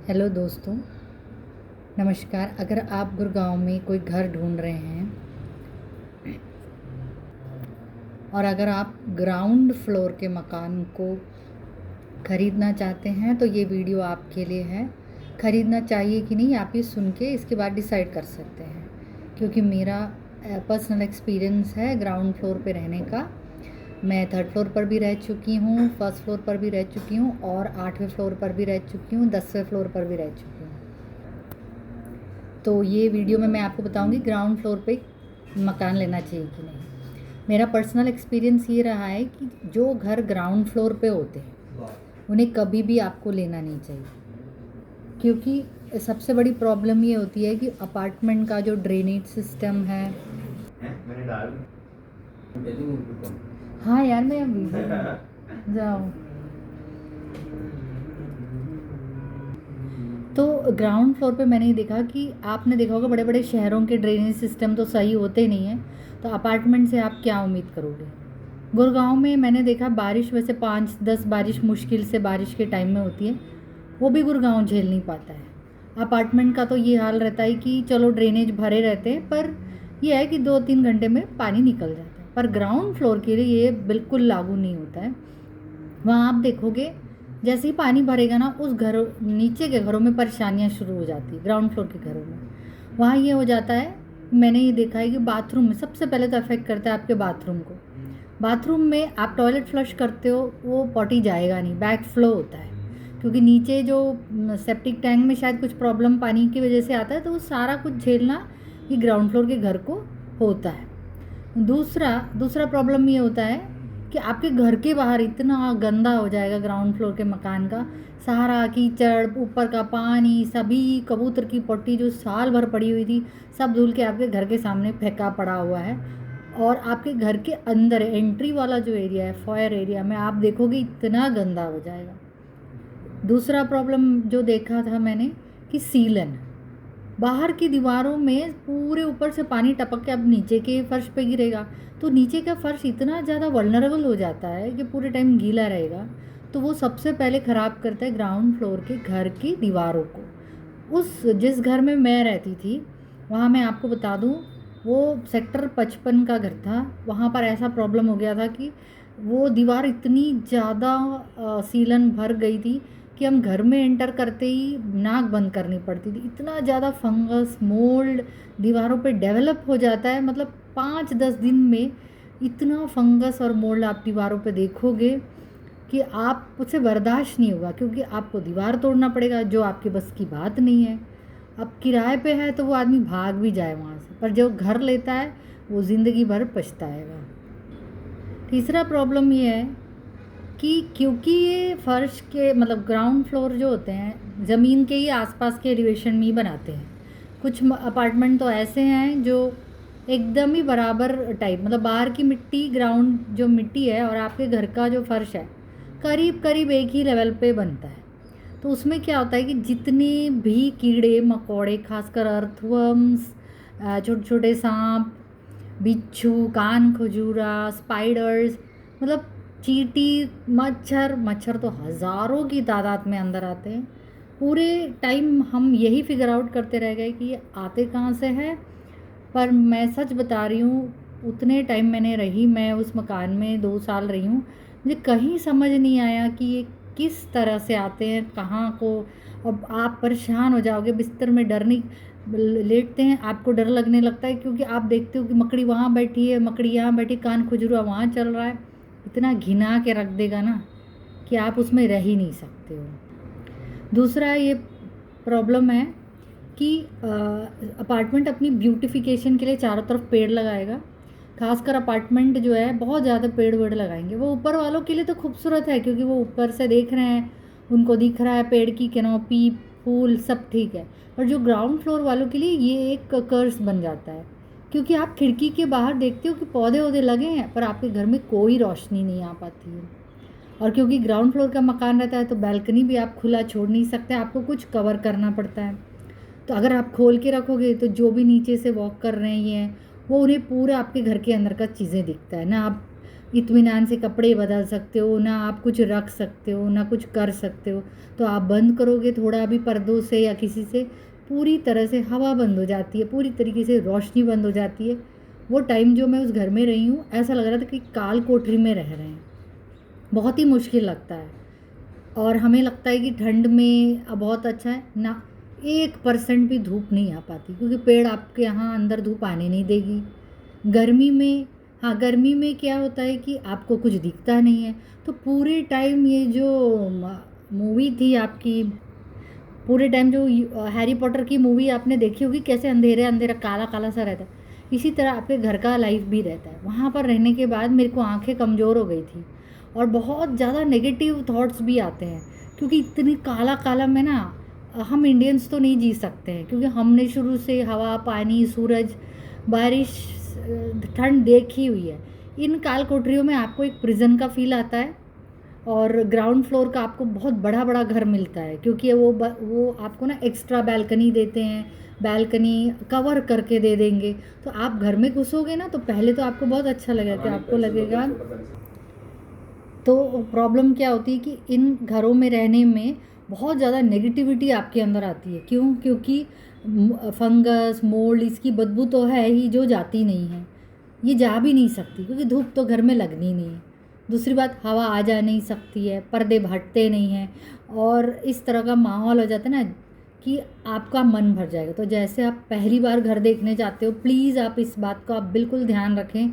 Hello दोस्तों, नमस्कार। अगर आप गुड़गांव में कोई घर ढूंढ रहे हैं और अगर आप ग्राउंड फ्लोर के मकान को ख़रीदना चाहते हैं तो ये वीडियो आपके लिए है। ख़रीदना चाहिए कि नहीं आप ये सुन के इसके बाद डिसाइड कर सकते हैं, क्योंकि मेरा पर्सनल एक्सपीरियंस है ग्राउंड फ्लोर पे रहने का। मैं थर्ड फ्लोर पर भी रह चुकी हूँ, फर्स्ट फ्लोर पर भी रह चुकी हूँ और 8वें फ्लोर पर भी रह चुकी हूँ, 10वें फ्लोर पर भी रह चुकी हूँ। तो ये वीडियो में मैं आपको बताऊंगी ग्राउंड फ्लोर पे मकान लेना चाहिए कि नहीं। मेरा पर्सनल एक्सपीरियंस ये रहा है कि जो घर ग्राउंड फ्लोर पे होते हैं उन्हें कभी भी आपको लेना नहीं चाहिए, क्योंकि सबसे बड़ी प्रॉब्लम ये होती है कि अपार्टमेंट का जो ड्रेनेज सिस्टम है। मैंने डाल हाँ यार, मैं अभी जाओ। तो ग्राउंड फ्लोर पे मैंने ये देखा कि आपने देखा होगा बड़े बड़े शहरों के ड्रेनेज सिस्टम तो सही होते नहीं हैं, तो अपार्टमेंट से आप क्या उम्मीद करोगे। गुड़गांव में मैंने देखा बारिश वैसे 5-10 बारिश मुश्किल से बारिश के टाइम में होती है, वो भी गुड़गांव झेल नहीं पाता है। अपार्टमेंट का तो ये हाल रहता है कि चलो ड्रेनेज भरे रहते हैं, पर यह है कि 2-3 घंटे में पानी निकल जाता है। पर ग्राउंड फ्लोर के लिए ये बिल्कुल लागू नहीं होता है। वहाँ आप देखोगे जैसे ही पानी भरेगा ना, उस घर नीचे के घरों में परेशानियाँ शुरू हो जाती है। ग्राउंड फ्लोर के घरों में वहाँ ये हो जाता है, मैंने ये देखा है कि बाथरूम में सबसे पहले तो अफेक्ट करता है आपके बाथरूम को। बाथरूम में आप टॉयलेट फ्लश करते हो, वो पॉटी जाएगा नहीं, बैक फ्लो होता है, क्योंकि नीचे जो सेप्टिक टैंक में शायद कुछ प्रॉब्लम पानी की वजह से आता है, तो वो सारा कुछ झेलना ये ग्राउंड फ्लोर के घर को होता है। दूसरा दूसरा प्रॉब्लम ये होता है कि आपके घर के बाहर इतना गंदा हो जाएगा ग्राउंड फ्लोर के मकान का, सारा कीचड़, ऊपर का पानी, सभी कबूतर की पट्टी जो साल भर पड़ी हुई थी सब धुल के आपके घर के सामने फेंका पड़ा हुआ है। और आपके घर के अंदर एंट्री वाला जो एरिया है, फॉयर एरिया में आप देखोगे इतना गंदा हो जाएगा। दूसरा प्रॉब्लम जो देखा था मैंने कि सीलन, बाहर की दीवारों में पूरे ऊपर से पानी टपक के अब नीचे के फर्श पे गिरेगा, तो नीचे का फर्श इतना ज़्यादा वल्नरेबल हो जाता है कि पूरे टाइम गीला रहेगा। तो वो सबसे पहले ख़राब करता है ग्राउंड फ्लोर के घर की दीवारों को। जिस घर में मैं रहती थी वहाँ मैं आपको बता दूँ, वो सेक्टर 55 का घर था। वहाँ पर ऐसा प्रॉब्लम हो गया था कि वो दीवार इतनी ज़्यादा सीलन भर गई थी कि हम घर में एंटर करते ही नाक बंद करनी पड़ती थी। इतना ज़्यादा फंगस मोल्ड दीवारों पे डेवलप हो जाता है, मतलब 5-10 दिन में इतना फंगस और मोल्ड आप दीवारों पे देखोगे कि आप उससे बर्दाश्त नहीं होगा, क्योंकि आपको दीवार तोड़ना पड़ेगा, जो आपके बस की बात नहीं है। अब किराए पे है तो वो आदमी भाग भी जाए वहाँ से, पर जो घर लेता है वो ज़िंदगी भर पछताएगा। तीसरा प्रॉब्लम ये है कि क्योंकि ये फर्श के मतलब ग्राउंड फ्लोर जो होते हैं ज़मीन के ही आसपास के एलिवेशन में ही बनाते हैं। कुछ अपार्टमेंट तो ऐसे हैं जो एकदम ही बराबर टाइप, मतलब बाहर की मिट्टी, ग्राउंड जो मिट्टी है और आपके घर का जो फर्श है करीब करीब एक ही लेवल पे बनता है। तो उसमें क्या होता है कि जितने भी कीड़े मकोड़े, खासकर अर्थवर्म्स, छोटे छोटे सांप, बिच्छू, कान खजूरा, स्पाइडर्स, मतलब चींटी, मच्छर मच्छर तो हज़ारों की तादाद में अंदर आते हैं। पूरे टाइम हम यही फिगर आउट करते रह गए कि ये आते कहाँ से हैं। पर मैं सच बता रही हूँ, उतने टाइम मैंने रही, मैं उस मकान में 2 साल रही हूँ, मुझे कहीं समझ नहीं आया कि ये किस तरह से आते हैं, कहाँ को। अब आप परेशान हो जाओगे, बिस्तर में डरने लेटते हैं आपको डर लगने लगता है, क्योंकि आप देखते हो कि मकड़ी वहाँ बैठी है, मकड़ी यहाँ बैठी, कान खुजरा वहाँ चल रहा है। इतना घिना के रख देगा ना कि आप उसमें रह ही नहीं सकते हो। दूसरा ये प्रॉब्लम है कि अपार्टमेंट अपनी ब्यूटिफिकेशन के लिए चारों तरफ पेड़ लगाएगा। खासकर अपार्टमेंट जो है बहुत ज़्यादा पेड़ वेड़ लगाएंगे। वो ऊपर वालों के लिए तो खूबसूरत है, क्योंकि वो ऊपर से देख रहे हैं, उनको दिख रहा है पेड़ की कैनोपी, फूल सब ठीक है। पर जो ग्राउंड फ्लोर वालों के लिए ये एक कर्स बन जाता है, क्योंकि आप खिड़की के बाहर देखते हो कि पौधे वौधे लगे हैं, पर आपके घर में कोई रोशनी नहीं आ पाती है। और क्योंकि ग्राउंड फ्लोर का मकान रहता है तो बालकनी भी आप खुला छोड़ नहीं सकते, आपको कुछ कवर करना पड़ता है। तो अगर आप खोल के रखोगे तो जो भी नीचे से वॉक कर रहे हैं वो उन्हें पूरा आपके घर के अंदर का चीज़ें दिखता है ना। आप इत्मीनान से कपड़े बदल सकते हो, ना आप कुछ रख सकते हो, ना कुछ कर सकते हो। तो आप बंद करोगे थोड़ा भी पर्दों से या किसी से, पूरी तरह से हवा बंद हो जाती है, पूरी तरीके से रोशनी बंद हो जाती है। वो टाइम जो मैं उस घर में रही हूँ, ऐसा लग रहा था कि काल कोठरी में रह रहे हैं। बहुत ही मुश्किल लगता है। और हमें लगता है कि ठंड में बहुत अच्छा है ना, 1% भी धूप नहीं आ पाती, क्योंकि पेड़ आपके यहाँ अंदर धूप आने नहीं देगी। गर्मी में, हाँ, गर्मी में क्या होता है कि आपको कुछ दिखता नहीं है। तो पूरे टाइम ये जो मूवी थी आपकी, पूरे टाइम जो हैरी पॉटर की मूवी आपने देखी होगी, कैसे अंधेरे अंधेरा काला काला सा रहता है, इसी तरह आपके घर का लाइफ भी रहता है। वहाँ पर रहने के बाद मेरे को आंखें कमज़ोर हो गई थी और बहुत ज़्यादा नेगेटिव थॉट्स भी आते हैं, क्योंकि इतनी काला काला में ना हम इंडियंस तो नहीं जी सकते हैं, क्योंकि हमने शुरू से हवा, पानी, सूरज, बारिश, ठंड देखी हुई है। इन काल कोठरियों में आपको एक प्रिजन का फील आता है। और ग्राउंड फ्लोर का आपको बहुत बड़ा बड़ा घर मिलता है, क्योंकि वो आपको ना एक्स्ट्रा बैल्कनी देते हैं, बैल्कनी कवर करके दे देंगे। तो आप घर में घुसोगे ना, तो पहले तो आपको बहुत अच्छा लगेगा कि आपको लगेगा। तो प्रॉब्लम क्या होती है कि इन घरों में रहने में बहुत ज़्यादा नेगेटिविटी आपके अंदर आती है। क्यों? क्योंकि फंगस, मोल्ड, इसकी बदबू तो है ही जो जाती नहीं है, ये जा भी नहीं सकती, क्योंकि धूप तो घर में लगनी नहीं है। दूसरी बात, हवा आ जा नहीं सकती है, पर्दे हटते नहीं हैं, और इस तरह का माहौल हो जाता है ना कि आपका मन भर जाएगा। तो जैसे आप पहली बार घर देखने जाते हो, प्लीज़ आप इस बात का आप बिल्कुल ध्यान रखें,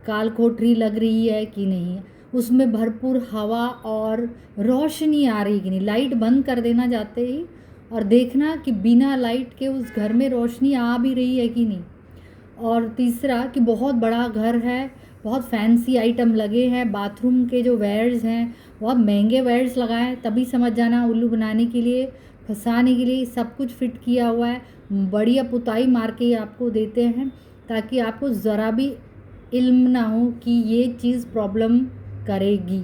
काल कोठरी लग रही है कि नहीं है, उसमें भरपूर हवा और रोशनी आ रही कि नहीं। लाइट बंद कर देना जाते ही, और देखना कि बिना लाइट के उस घर में रोशनी आ भी रही है कि नहीं। और तीसरा कि बहुत बड़ा घर है, बहुत फैंसी आइटम लगे हैं, बाथरूम के जो वेयर्स हैं बहुत महंगे वेयर्स लगाएं, तभी समझ जाना उल्लू बनाने के लिए, फंसाने के लिए सब कुछ फिट किया हुआ है। बढ़िया पुताई मार के आपको देते हैं, ताकि आपको ज़रा भी इल्म ना हो कि ये चीज़ प्रॉब्लम करेगी।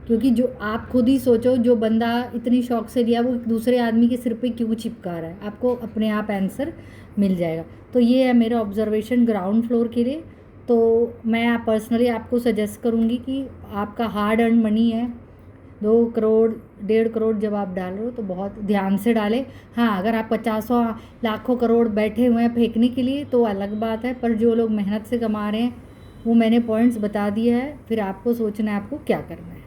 क्योंकि जो आप खुद ही सोचो, जो बंदा इतनी शौक से लिया वो दूसरे आदमी के सिर पे क्यों चिपका रहा है, आपको अपने आप आंसर मिल जाएगा। तो ये है मेरा ऑब्जर्वेशन ग्राउंड फ्लोर के लिए। तो मैं पर्सनली आपको सजेस्ट करूँगी कि आपका हार्ड अर्न मनी है, 2 करोड़ 1.5 करोड़ जब आप डाल रहे हो तो बहुत ध्यान से डालें। हाँ, अगर आप 50 लाखों करोड़ बैठे हुए हैं फेंकने के लिए तो अलग बात है, पर जो लोग मेहनत से कमा रहे हैं वो मैंने पॉइंट्स बता दिए हैं, फिर आपको सोचना है आपको क्या करना है।